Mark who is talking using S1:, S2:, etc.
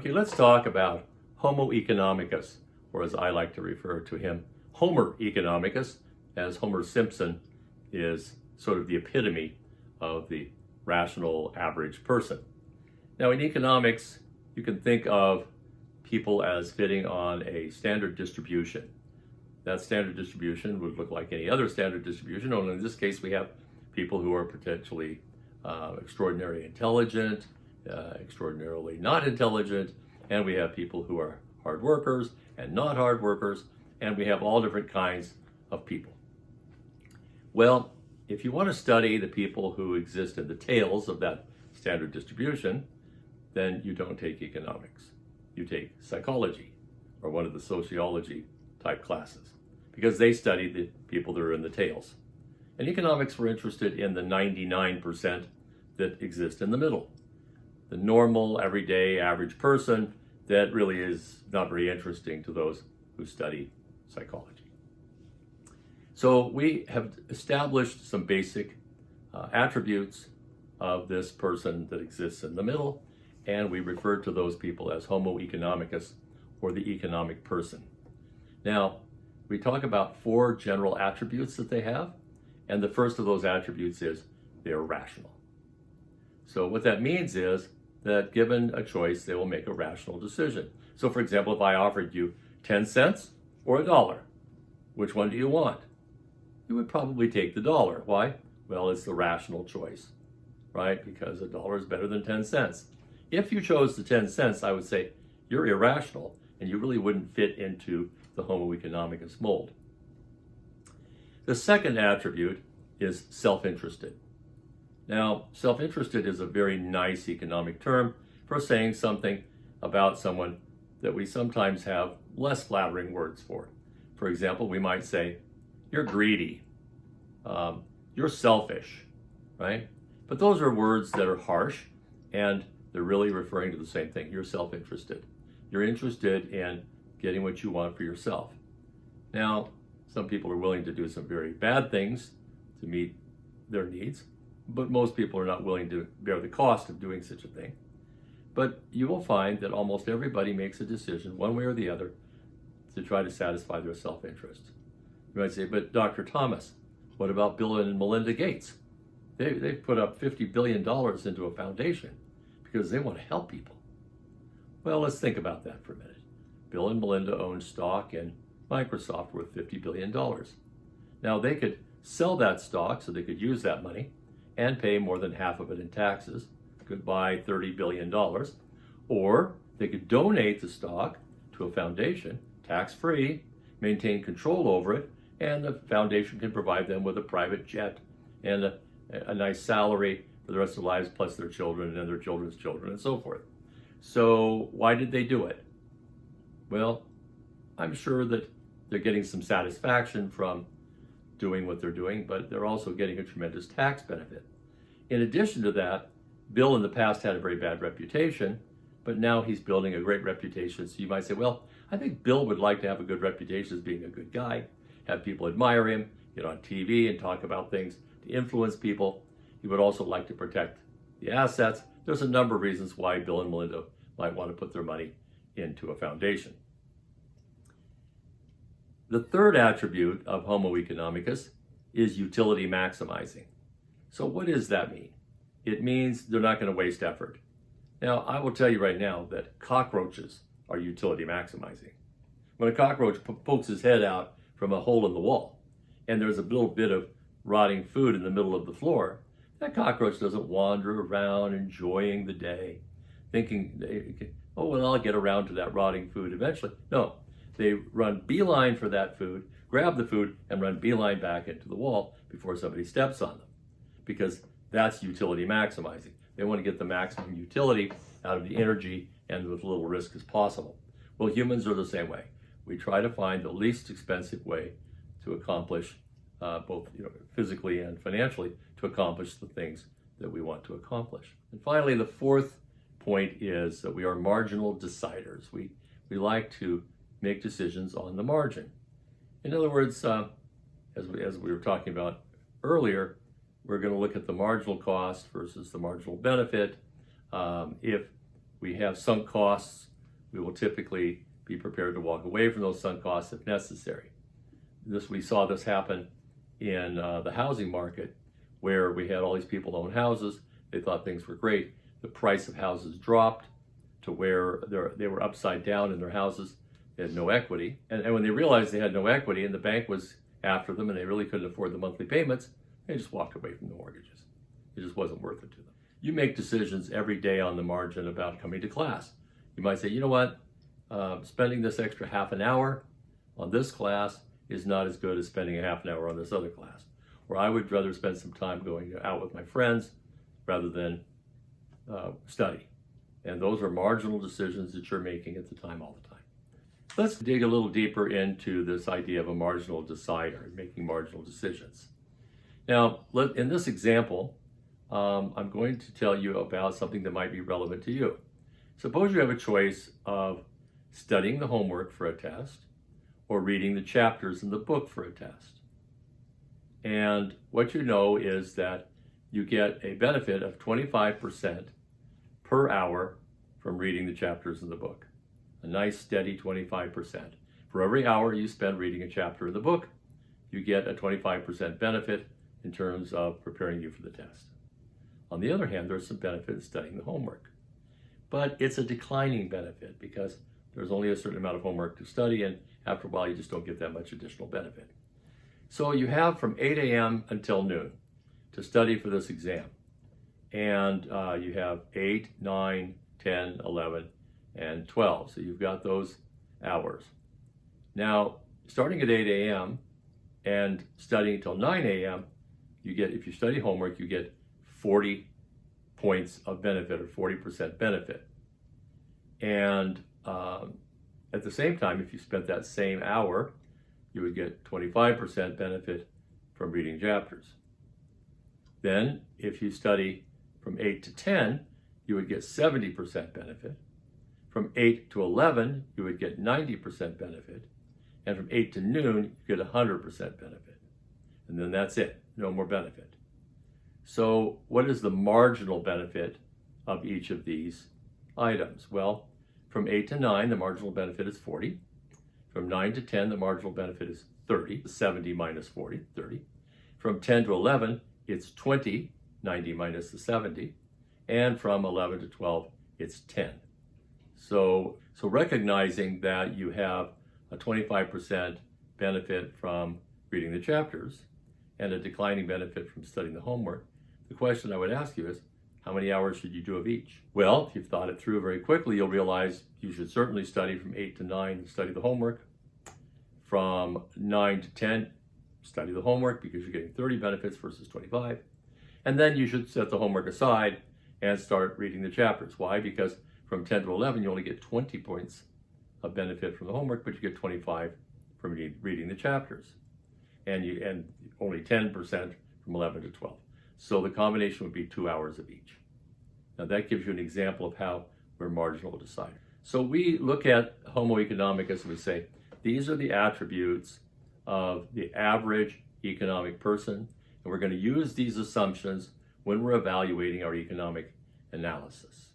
S1: Okay, let's talk about Homo economicus, or as I like to refer to him, Homer economicus, as Homer Simpson is sort of the epitome of the rational average person. Now in economics, you can think of people as fitting on a standard distribution. That standard distribution would look like any other standard distribution, only in this case we have people who are potentially extraordinarily intelligent, extraordinarily not intelligent, and we have people who are hard workers and not hard workers, and we have all different kinds of people. Well, if you want to study the people who exist in the tails of that standard distribution, then you don't take economics. You take psychology or one of the sociology type classes, because they study the people that are in the tails. And economics, we're interested in the 99% that exist in the middle. The normal, everyday, average person that really is not very interesting to those who study psychology. So we have established some basic attributes of this person that exists in the middle, and we refer to those people as Homo economicus, or the economic person. Now, we talk about 4 general attributes that they have, and the first of those attributes is they are rational. So what that means is that given a choice, they will make a rational decision. So for example, if I offered you 10 cents or $1, which one do you want? You would probably take the $1. Why? Well, it's the rational choice, right? Because $1 is better than 10 cents. If you chose the 10 cents, I would say you're irrational and you really wouldn't fit into the Homo economicus mold. The second attribute is self-interested. Now, self-interested is a very nice economic term for saying something about someone that we sometimes have less flattering words for. For example, we might say, you're greedy, you're selfish, right? But those are words that are harsh, and they're really referring to the same thing. You're self-interested. You're interested in getting what you want for yourself. Now, some people are willing to do some very bad things to meet their needs, but most people are not willing to bear the cost of doing such a thing. But you will find that almost everybody makes a decision, one way or the other, to try to satisfy their self-interest. You might say, but Dr. Thomas, what about Bill and Melinda Gates? They've put up $50 billion into a foundation because they want to help people. Well, let's think about that for a minute. Bill and Melinda own stock in Microsoft worth $50 billion. Now they could sell that stock so they could use that money and pay more than half of it in taxes, could buy $30 billion, or they could donate the stock to a foundation, tax-free, maintain control over it, and the foundation can provide them with a private jet and a nice salary for the rest of their lives, plus their children and their children's children and so forth. So why did they do it? Well, I'm sure that they're getting some satisfaction from doing what they're doing, but they're also getting a tremendous tax benefit. In addition to that, Bill in the past had a very bad reputation, but now he's building a great reputation. So you might say, well, I think Bill would like to have a good reputation as being a good guy, have people admire him, get on TV and talk about things to influence people. He would also like to protect the assets. There's a number of reasons why Bill and Melinda might want to put their money into a foundation. The third attribute of Homo economicus is utility maximizing. So what does that mean? It means they're not going to waste effort. Now, I will tell you right now that cockroaches are utility maximizing. When a cockroach pokes his head out from a hole in the wall and there's a little bit of rotting food in the middle of the floor, that cockroach doesn't wander around enjoying the day, thinking, oh, well, I'll get around to that rotting food eventually. No. They run beeline for that food, grab the food, and run beeline back into the wall before somebody steps on them, because that's utility maximizing. They want to get the maximum utility out of the energy and with little risk as possible. Well, humans are the same way. We try to find the least expensive way to accomplish both physically and financially to accomplish the things that we want to accomplish. And finally, the fourth point is that we are marginal deciders. We like to make decisions on the margin. In other words, as we were talking about earlier, we're going to look at the marginal cost versus the marginal benefit. If we have sunk costs we will typically be prepared to walk away from those sunk costs if necessary. We saw this happen in the housing market, where we had all these people own houses. They thought things were great. The price of houses dropped to where they were upside down in their houses. They had no equity. And when they realized they had no equity and the bank was after them and they really couldn't afford the monthly payments, they just walked away from the mortgages. It just wasn't worth it to them. You make decisions every day on the margin about coming to class. You might say, you know what, spending this extra half an hour on this class is not as good as spending a half an hour on this other class. Or I would rather spend some time going out with my friends rather than study. And those are marginal decisions that you're making at the time all the time. Let's dig a little deeper into this idea of a marginal decider, making marginal decisions. Now, in this example, I'm going to tell you about something that might be relevant to you. Suppose you have a choice of studying the homework for a test or reading the chapters in the book for a test. And what you know is that you get a benefit of 25% per hour from reading the chapters in the book. A nice steady 25%. For every hour you spend reading a chapter in the book, you get a 25% benefit in terms of preparing you for the test. On the other hand, there's some benefit in studying the homework. But it's a declining benefit because there's only a certain amount of homework to study, and after a while you just don't get that much additional benefit. So you have from 8 a.m. until noon to study for this exam. And you have 8, 9, 10, 11, and 12. So you've got those hours. Now, starting at 8 a.m. and studying until 9 a.m., you get, if you study homework, you get 40 points of benefit or 40% benefit. And at the same time, if you spent that same hour, you would get 25% benefit from reading chapters. Then, if you study from 8 to 10, you would get 70% benefit. From 8 to 11, you would get 90% benefit. And from 8 to noon, you get 100% benefit. And then that's it, no more benefit. So what is the marginal benefit of each of these items? Well, from 8 to 9, the marginal benefit is 40. From 9 to 10, the marginal benefit is 30. 70 minus 40, 30. From 10 to 11, it's 20, 90 minus the 70. And from 11 to 12, it's 10. So recognizing that you have a 25% benefit from reading the chapters and a declining benefit from studying the homework, the question I would ask you is, how many hours should you do of each? Well, if you've thought it through very quickly, you'll realize you should certainly study from 8 to 9 and study the homework. From 9 to 10, study the homework because you're getting 30 benefits versus 25. And then you should set the homework aside and start reading the chapters. Why? Because from 10 to 11, you only get 20 points of benefit from the homework, but you get 25 from reading the chapters. And only 10% from 11 to 12. So the combination would be 2 hours of each. Now that gives you an example of how we're marginal deciders. So we look at Homo economicus and we say, these are the attributes of the average economic person, and we're going to use these assumptions when we're evaluating our economic analysis.